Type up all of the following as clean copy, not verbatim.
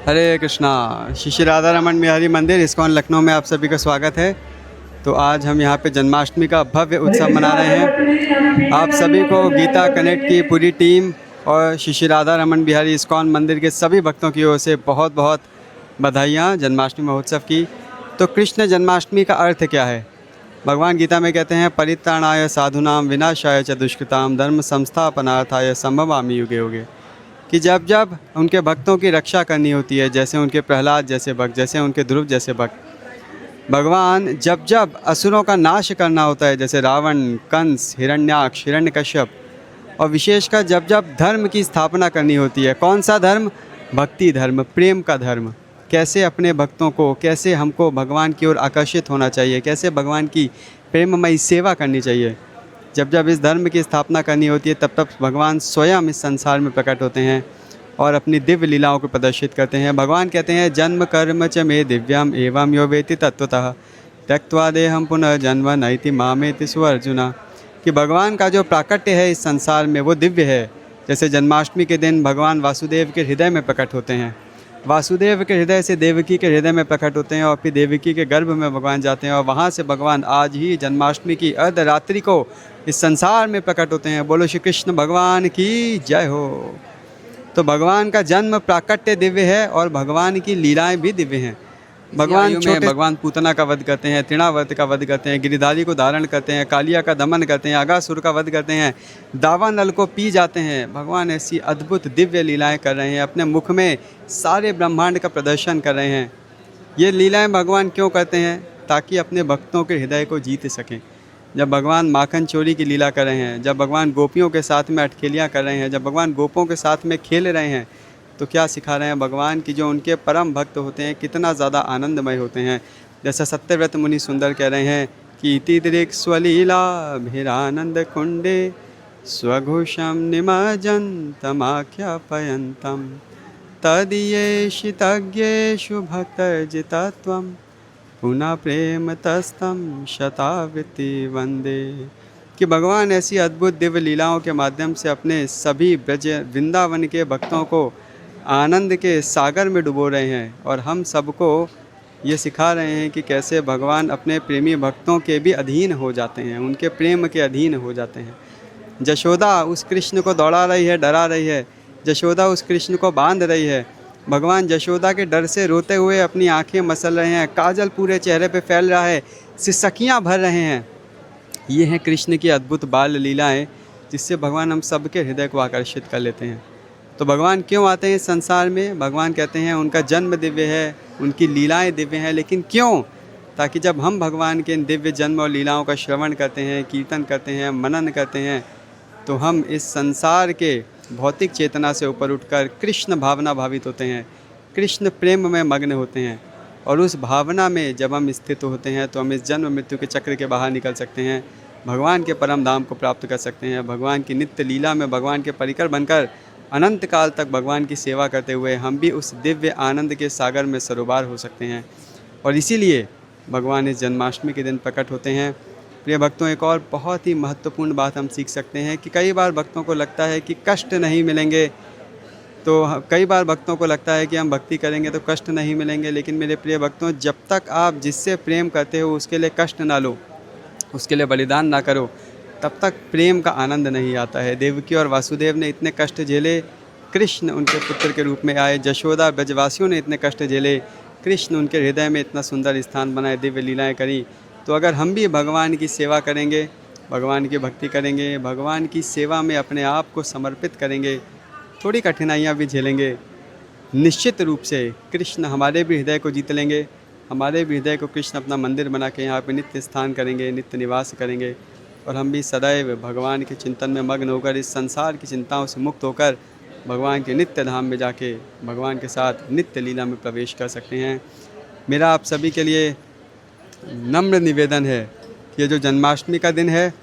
हरे कृष्णा। श्री श्री राधा रमन बिहारी मंदिर इस्कॉन लखनऊ में आप सभी का स्वागत है। तो आज हम यहाँ पे जन्माष्टमी का भव्य उत्सव मना रहे हैं। आप सभी को गीता कनेक्ट की पूरी टीम और श्री श्री राधा रमन बिहारी इस्कॉन मंदिर के सभी भक्तों की ओर से बहुत बहुत बधाइयाँ जन्माष्टमी महोत्सव की। तो कृष्ण जन्माष्टमी का अर्थ क्या है? भगवान गीता में कहते हैं, परित्राणाय साधुनाम विनाशाय च दुष्कृताम धर्म संस्थापनार्थाय संभवामि युगे युगे। कि जब जब उनके भक्तों की रक्षा करनी होती है, जैसे उनके प्रहलाद जैसे भक्त, जैसे उनके ध्रुव जैसे भक्त, भगवान जब जब असुरों का नाश करना होता है, जैसे रावण, कंस, हिरण्याक्ष, हिरण्यकश्यप, और विशेषकर जब जब धर्म की स्थापना करनी होती है, कौन सा धर्म? भक्ति धर्म, प्रेम का धर्म। कैसे अपने भक्तों को, कैसे हमको भगवान की ओर आकर्षित होना चाहिए, कैसे भगवान की प्रेममयी सेवा करनी चाहिए। जब जब इस धर्म की स्थापना करनी होती है, तब तब भगवान स्वयं इस संसार में प्रकट होते हैं और अपनी दिव्य लीलाओं को प्रदर्शित करते हैं। भगवान कहते हैं, जन्म कर्म च मे दिव्यम एवं यो वेति तत्वतः त्यक्त्वा देहम पुनः जन्म नैति मामेति सुअर्जुना। कि भगवान का जो प्राकट्य है इस संसार में वो दिव्य है। जैसे जन्माष्टमी के दिन भगवान वासुदेव के हृदय में प्रकट होते हैं, वासुदेव के हृदय से देवकी के हृदय में प्रकट होते हैं और फिर देवकी के गर्भ में भगवान जाते हैं और वहाँ से भगवान आज ही जन्माष्टमी की अर्धरात्रि को इस संसार में प्रकट होते हैं। बोलो श्री कृष्ण भगवान की जय हो। तो भगवान का जन्म प्राकट्य दिव्य है और भगवान की लीलाएं भी दिव्य हैं। भगवान पूतना का वध करते हैं, तृणावर्त का वध करते हैं, गिरिधारी को धारण करते हैं, कालिया का दमन करते हैं, अगासुर का वध करते हैं, दावानल को पी जाते हैं। भगवान ऐसी अद्भुत दिव्य लीलाएं कर रहे हैं, अपने मुख में सारे ब्रह्मांड का प्रदर्शन कर रहे हैं। ये लीलाएं भगवान क्यों करते हैं? ताकि अपने भक्तों के हृदय को जीत सकें। जब भगवान माखन चोरी की लीला कर रहे हैं, जब भगवान गोपियों के साथ में अटखेलियाँ कर रहे हैं, जब भगवान गोपों के साथ में खेल रहे हैं, तो क्या सिखा रहे हैं भगवान की जो उनके परम भक्त होते हैं कितना ज़्यादा आनंदमय होते हैं। जैसा सत्यव्रत मुनि सुंदर कह रहे हैं कि इति दृक् स्वलीला भिरानंद कुंडे स्वघोषम निमज्जन तमाख्यापयन्तम तदीयेषु भक्तर्जितत्वं पुनः प्रेम तस्तम शतावृत्ति वंदे। कि भगवान ऐसी अद्भुत दिव्य लीलाओं के माध्यम से अपने सभी ब्रज वृंदावन के भक्तों को आनंद के सागर में डुबो रहे हैं और हम सबको ये सिखा रहे हैं कि कैसे भगवान अपने प्रेमी भक्तों के भी अधीन हो जाते हैं, उनके प्रेम के अधीन हो जाते हैं। जशोदा उस कृष्ण को दौड़ा रही है, डरा रही है, जशोदा उस कृष्ण को बांध रही है। भगवान जशोदा के डर से रोते हुए अपनी आंखें मसल रहे हैं, काजल पूरे चेहरे पे फैल रहा है, सिसकियाँ भर रहे हैं। ये हैं कृष्ण की अद्भुत बाल लीलाएं, जिससे भगवान हम सबके हृदय को आकर्षित कर लेते हैं। तो भगवान क्यों आते हैं इस संसार में? भगवान कहते हैं उनका जन्म दिव्य है, उनकी लीलाएं दिव्य हैं, लेकिन क्यों? ताकि जब हम भगवान के इन दिव्य जन्म और लीलाओं का श्रवण करते हैं, कीर्तन करते हैं, मनन करते हैं, तो हम इस संसार के भौतिक चेतना से ऊपर उठकर कृष्ण भावना भावित होते हैं, कृष्ण प्रेम में मग्न होते हैं। और उस भावना में जब हम स्थित होते हैं तो हम इस जन्म मृत्यु के चक्र के बाहर निकल सकते हैं, भगवान के परम धाम को प्राप्त कर सकते हैं। भगवान की नित्य लीला में भगवान के परिकर बनकर अनंत काल तक भगवान की सेवा करते हुए हम भी उस दिव्य आनंद के सागर में सरोवर हो सकते हैं। और इसीलिए भगवान इस जन्माष्टमी के दिन प्रकट होते हैं। प्रिय भक्तों, एक और बहुत ही महत्वपूर्ण बात हम सीख सकते हैं कि कई बार भक्तों को लगता है कि कष्ट नहीं मिलेंगे, तो कई बार भक्तों को लगता है कि हम भक्ति करेंगे तो कष्ट नहीं मिलेंगे। लेकिन मेरे प्रिय भक्तों, जब तक आप जिससे प्रेम करते हो उसके लिए कष्ट ना लो, उसके लिए बलिदान ना करो, तब तक प्रेम का आनंद नहीं आता है। देवकी और वासुदेव ने इतने कष्ट झेले, कृष्ण उनके पुत्र के रूप में आए। जशोदा ब्रजवासियों ने इतने कष्ट झेले, कृष्ण उनके हृदय में इतना सुंदर स्थान बनाए, दिव्य लीलाएं करी। तो अगर हम भी भगवान की सेवा करेंगे, भगवान की भक्ति करेंगे, भगवान की सेवा में अपने आप को समर्पित करेंगे, थोड़ी कठिनाइयाँ भी झेलेंगे, निश्चित रूप से कृष्ण हमारे भी हृदय को जीत लेंगे। हमारे भी हृदय को कृष्ण अपना मंदिर बना के यहाँ पे नित्य स्थान करेंगे, नित्य निवास करेंगे। और हम भी सदैव भगवान के चिंतन में मग्न होकर, इस संसार की चिंताओं से मुक्त होकर भगवान के नित्य धाम में जाके भगवान के साथ नित्य लीला में प्रवेश कर सकते हैं। मेरा आप सभी के लिए नम्र निवेदन है कि ये जो जन्माष्टमी का दिन है,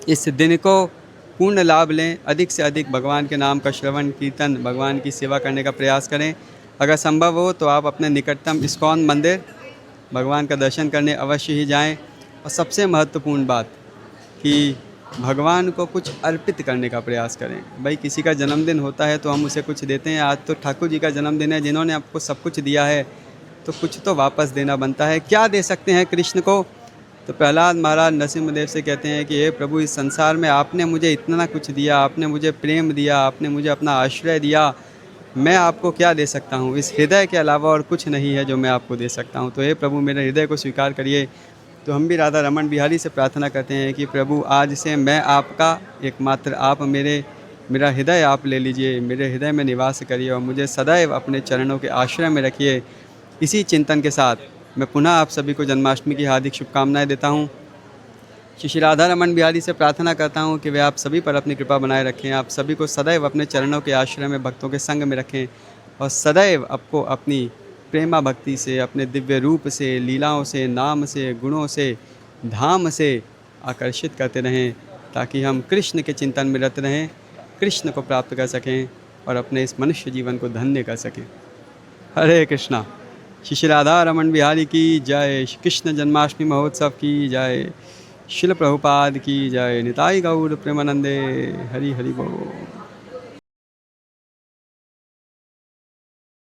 इस दिन को पूर्ण लाभ लें, अधिक से अधिक भगवान के नाम का श्रवण कीर्तन, भगवान की सेवा करने का प्रयास करें। अगर संभव हो तो आप अपने निकटतम इस्कॉन मंदिर भगवान का दर्शन करने अवश्य ही जाएं। और सबसे महत्वपूर्ण बात कि भगवान को कुछ अर्पित करने का प्रयास करें। भाई किसी का जन्मदिन होता है तो हम उसे कुछ देते हैं। आज तो ठाकुर जी का जन्मदिन है, जिन्होंने आपको सब कुछ दिया है, तो कुछ तो वापस देना बनता है। क्या दे सकते हैं कृष्ण को? तो प्रहलाद महाराज नरसिम्हदेव से कहते हैं कि हे प्रभु, इस संसार में आपने मुझे इतना कुछ दिया, आपने मुझे प्रेम दिया, आपने मुझे अपना आश्रय दिया, मैं आपको क्या दे सकता हूँ? इस हृदय के अलावा और कुछ नहीं है जो मैं आपको दे सकता हूँ। तो हे प्रभु, मेरे हृदय को स्वीकार करिए। तो हम भी राधा रमन बिहारी से प्रार्थना करते हैं कि प्रभु, आज से मैं आपका एकमात्र, आप मेरा हृदय आप ले लीजिए, मेरे हृदय में निवास करिए और मुझे सदैव अपने चरणों के आश्रय में रखिए। इसी चिंतन के साथ मैं पुनः आप सभी को जन्माष्टमी की हार्दिक शुभकामनाएं देता हूँ। श्री राधा रमन बिहारी से प्रार्थना करता हूँ कि वे आप सभी पर अपनी कृपा बनाए रखें, आप सभी को सदैव अपने चरणों के आश्रय में भक्तों के संग में रखें और सदैव आपको अपनी प्रेमा भक्ति से, अपने दिव्य रूप से, लीलाओं से, नाम से, गुणों से, धाम से आकर्षित करते रहें, ताकि हम कृष्ण के चिंतन में रत रहें, कृष्ण को प्राप्त कर सकें और अपने इस मनुष्य जीवन को धन्य कर सकें। हरे कृष्णा। श्री राधा रमन बिहारी की जय। श्री कृष्ण जन्माष्टमी महोत्सव की जय। शिल प्रभुपाद की जय। निताई गौर प्रेमानंदे। हरि हरि बोल।